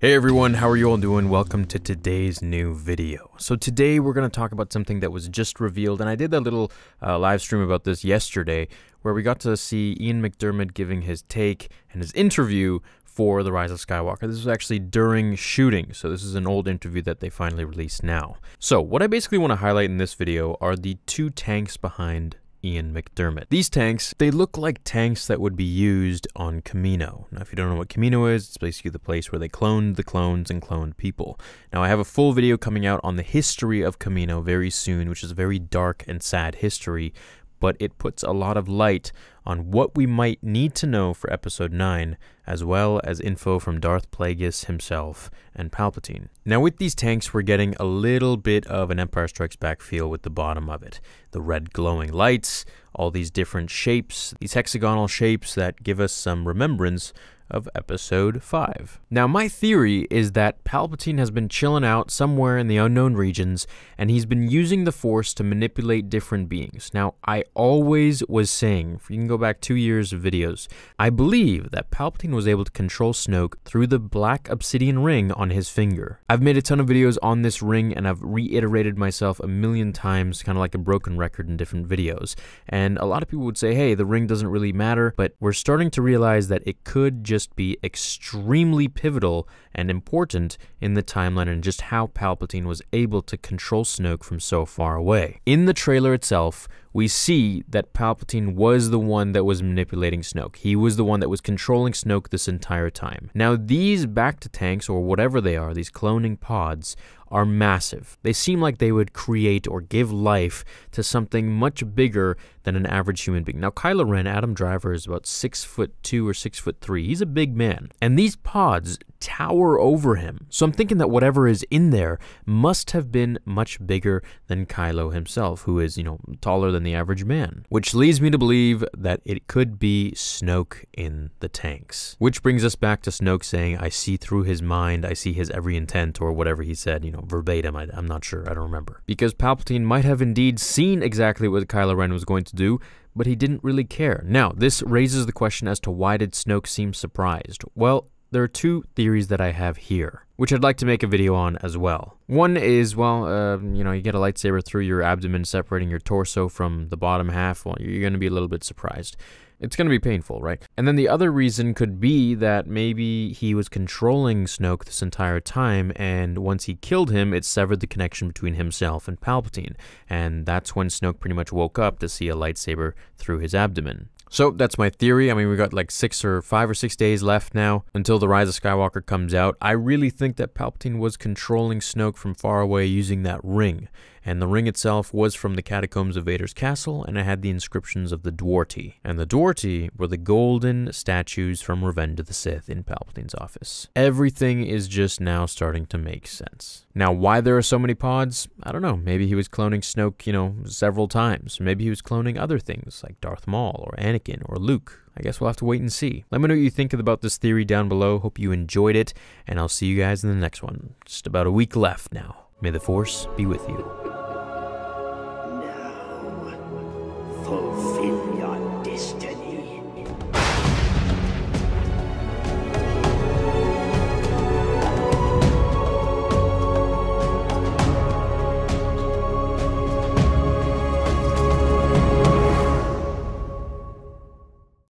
Hey everyone, how are you all doing? Welcome to today's new video. So today we're going to talk about something that was just revealed, and I did a little live stream about this yesterday, where we got to see Ian McDiarmid giving his take and his interview for The Rise of Skywalker. This was actually during shooting, so this is an old interview that they finally released now. So what I basically want to highlight in this video are the two tanks behind Ian McDiarmid. These tanks, they look like tanks that would be used on Kamino. Now, if you don't know what Kamino is, it's basically the place where they cloned the clones and cloned people. Now, I have a full video coming out on the history of Kamino very soon, which is a very dark and sad history, but it puts a lot of light on what we might need to know for Episode 9, as well as info from Darth Plagueis himself and Palpatine. Now with these tanks, we're getting a little bit of an Empire Strikes Back feel with the bottom of it. The red glowing lights, all these different shapes, these hexagonal shapes that give us some remembrance of Episode 5. Now, my theory is that Palpatine has been chilling out somewhere in the unknown regions, and he's been using the Force to manipulate different beings. Now, I always was saying, you can go back 2 years of videos, I believe that Palpatine was able to control Snoke through the black obsidian ring on his finger. I've made a ton of videos on this ring, and I've reiterated myself a million times, kind of like a broken record in different videos. And a lot of people would say, hey, the ring doesn't really matter, but we're starting to realize that it could just be extremely pivotal and important in the timeline, and just how Palpatine was able to control Snoke from so far away. In the trailer itself, we see that Palpatine was the one that was manipulating Snoke. He was the one that was controlling Snoke this entire time. Now, these Bacta tanks, or whatever they are, these cloning pods, are massive. They seem like they would create or give life to something much bigger than an average human being. Now, Kylo Ren, Adam Driver, is about 6'2" or 6'3". He's a big man. And these pods tower over him. So I'm thinking that whatever is in there must have been much bigger than Kylo himself, who is, taller than the average man. Which leads me to believe that it could be Snoke in the tanks. Which brings us back to Snoke saying, I see through his mind, I see his every intent, or whatever he said, verbatim. I'm not sure, I don't remember. Because Palpatine might have indeed seen exactly what Kylo Ren was going to do, but he didn't really care. Now, this raises the question as to why did Snoke seem surprised? Well, there are two theories that I have here, which I'd like to make a video on as well. One is, you get a lightsaber through your abdomen, separating your torso from the bottom half. Well, you're going to be a little bit surprised. It's going to be painful, right? And then the other reason could be that maybe he was controlling Snoke this entire time, and once he killed him, it severed the connection between himself and Palpatine. And that's when Snoke pretty much woke up to see a lightsaber through his abdomen. So that's my theory. I mean, we got like 5 or 6 days left now until The Rise of Skywalker comes out. I really think that Palpatine was controlling Snoke from far away using that ring. And the ring itself was from the catacombs of Vader's castle, and it had the inscriptions of the Dwarti. And the Dwarti were the golden statues from Revenge of the Sith in Palpatine's office. Everything is just now starting to make sense. Now, why there are so many pods? I don't know. Maybe he was cloning Snoke, several times. Maybe he was cloning other things like Darth Maul or Anakin or Luke. I guess we'll have to wait and see. Let me know what you think about this theory down below. Hope you enjoyed it, and I'll see you guys in the next one. Just about a week left now. May the Force be with you.